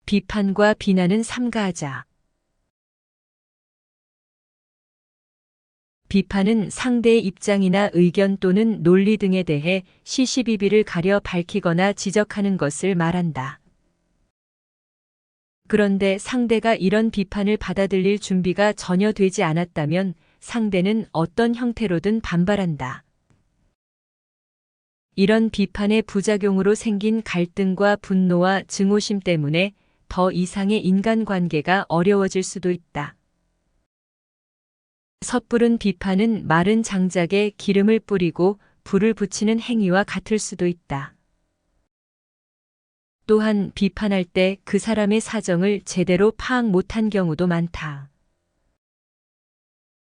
비판과 비난은 삼가하자. 비판은 상대의 입장이나 의견 또는 논리 등에 대해 시시비비를 가려 밝히거나 지적하는 것을 말한다. 그런데 상대가 이런 비판을 받아들일 준비가 전혀 되지 않았다면 상대는 어떤 형태로든 반발한다. 이런 비판의 부작용으로 생긴 갈등과 분노와 증오심 때문에 더 이상의 인간관계가 어려워질 수도 있다. 섣부른 비판은 마른 장작에 기름을 뿌리고 불을 붙이는 행위와 같을 수도 있다. 또한 비판할 때 그 사람의 사정을 제대로 파악 못한 경우도 많다.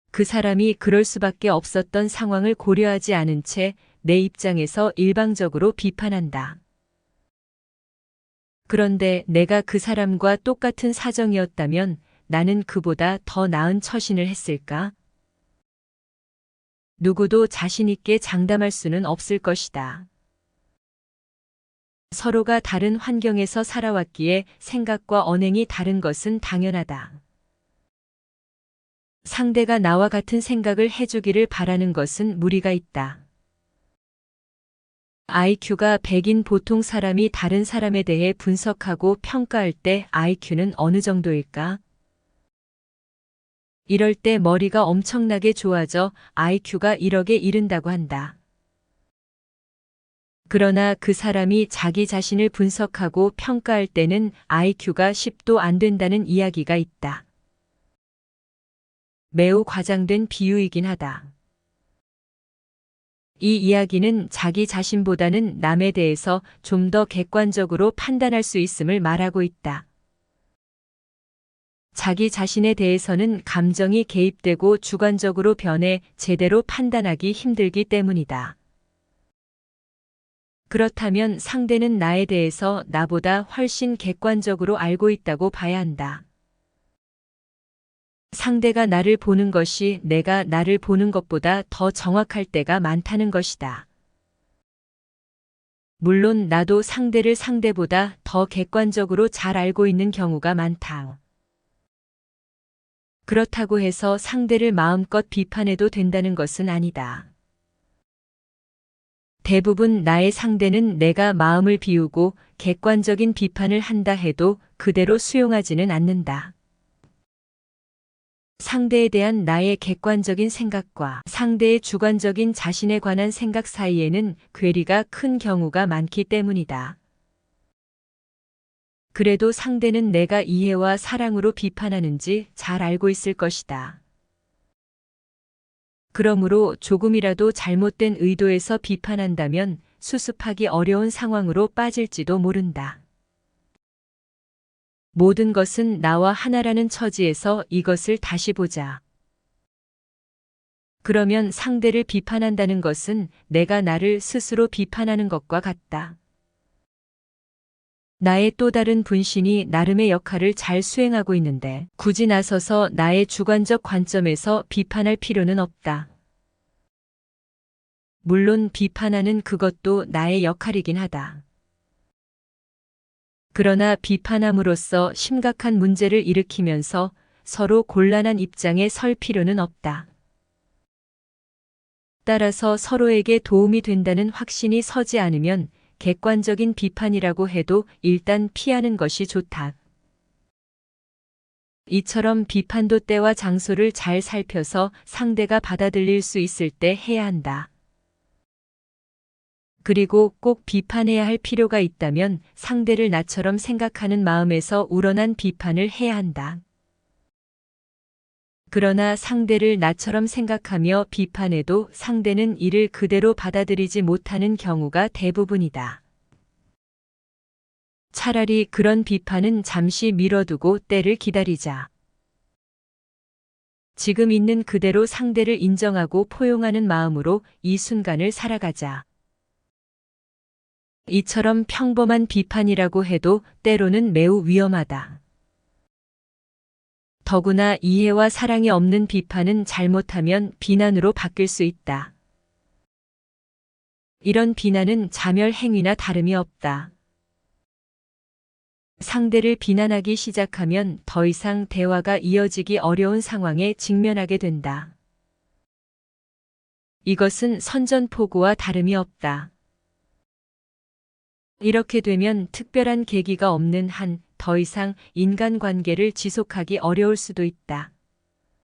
그 사람이 그럴 수밖에 없었던 상황을 고려하지 않은 채 내 입장에서 일방적으로 비판한다. 그런데 내가 그 사람과 똑같은 사정이었다면 나는 그보다 더 나은 처신을 했을까? 누구도 자신 있게 장담할 수는 없을 것이다. 서로가 다른 환경에서 살아왔기에 생각과 언행이 다른 것은 당연하다. 상대가 나와 같은 생각을 해주기를 바라는 것은 무리가 있다. IQ가 100인 보통 사람이 다른 사람에 대해 분석하고 평가할 때 IQ는 어느 정도일까? 이럴 때 머리가 엄청나게 좋아져 IQ가 1억에 이른다고 한다. 그러나 그 사람이 자기 자신을 분석하고 평가할 때는 IQ가 10도 안 된다는 이야기가 있다. 매우 과장된 비유이긴 하다. 이 이야기는 자기 자신보다는 남에 대해서 좀 더 객관적으로 판단할 수 있음을 말하고 있다. 자기 자신에 대해서는 감정이 개입되고 주관적으로 변해 제대로 판단하기 힘들기 때문이다. 그렇다면 상대는 나에 대해서 나보다 훨씬 객관적으로 알고 있다고 봐야 한다. 상대가 나를 보는 것이 내가 나를 보는 것보다 더 정확할 때가 많다는 것이다. 물론 나도 상대를 상대보다 더 객관적으로 잘 알고 있는 경우가 많다. 그렇다고 해서 상대를 마음껏 비판해도 된다는 것은 아니다. 대부분 나의 상대는 내가 마음을 비우고 객관적인 비판을 한다 해도 그대로 수용하지는 않는다. 상대에 대한 나의 객관적인 생각과 상대의 주관적인 자신에 관한 생각 사이에는 괴리가 큰 경우가 많기 때문이다. 그래도 상대는 내가 이해와 사랑으로 비판하는지 잘 알고 있을 것이다. 그러므로 조금이라도 잘못된 의도에서 비판한다면 수습하기 어려운 상황으로 빠질지도 모른다. 모든 것은 나와 하나라는 처지에서 이것을 다시 보자. 그러면 상대를 비판한다는 것은 내가 나를 스스로 비판하는 것과 같다. 나의 또 다른 분신이 나름의 역할을 잘 수행하고 있는데 굳이 나서서 나의 주관적 관점에서 비판할 필요는 없다. 물론 비판하는 그것도 나의 역할이긴 하다. 그러나 비판함으로써 심각한 문제를 일으키면서 서로 곤란한 입장에 설 필요는 없다. 따라서 서로에게 도움이 된다는 확신이 서지 않으면 객관적인 비판이라고 해도 일단 피하는 것이 좋다. 이처럼 비판도 때와 장소를 잘 살펴서 상대가 받아들일 수 있을 때 해야 한다. 그리고 꼭 비판해야 할 필요가 있다면 상대를 나처럼 생각하는 마음에서 우러난 비판을 해야 한다. 그러나 상대를 나처럼 생각하며 비판해도 상대는 이를 그대로 받아들이지 못하는 경우가 대부분이다. 차라리 그런 비판은 잠시 미뤄두고 때를 기다리자. 지금 있는 그대로 상대를 인정하고 포용하는 마음으로 이 순간을 살아가자. 이처럼 평범한 비판이라고 해도 때로는 매우 위험하다. 더구나 이해와 사랑이 없는 비판은 잘못하면 비난으로 바뀔 수 있다. 이런 비난은 자멸 행위나 다름이 없다. 상대를 비난하기 시작하면 더 이상 대화가 이어지기 어려운 상황에 직면하게 된다. 이것은 선전포고와 다름이 없다. 이렇게 되면 특별한 계기가 없는 한 더 이상 인간관계를 지속하기 어려울 수도 있다.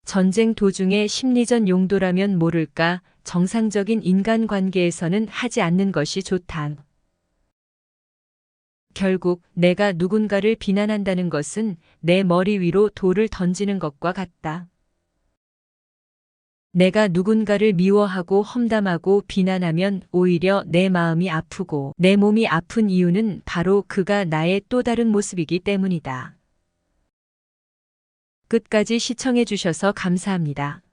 전쟁 도중에 심리전 용도라면 모를까 정상적인 인간관계에서는 하지 않는 것이 좋다. 결국 내가 누군가를 비난한다는 것은 내 머리 위로 돌을 던지는 것과 같다. 내가 누군가를 미워하고 험담하고 비난하면 오히려 내 마음이 아프고 내 몸이 아픈 이유는 바로 그가 나의 또 다른 모습이기 때문이다. 끝까지 시청해 주셔서 감사합니다.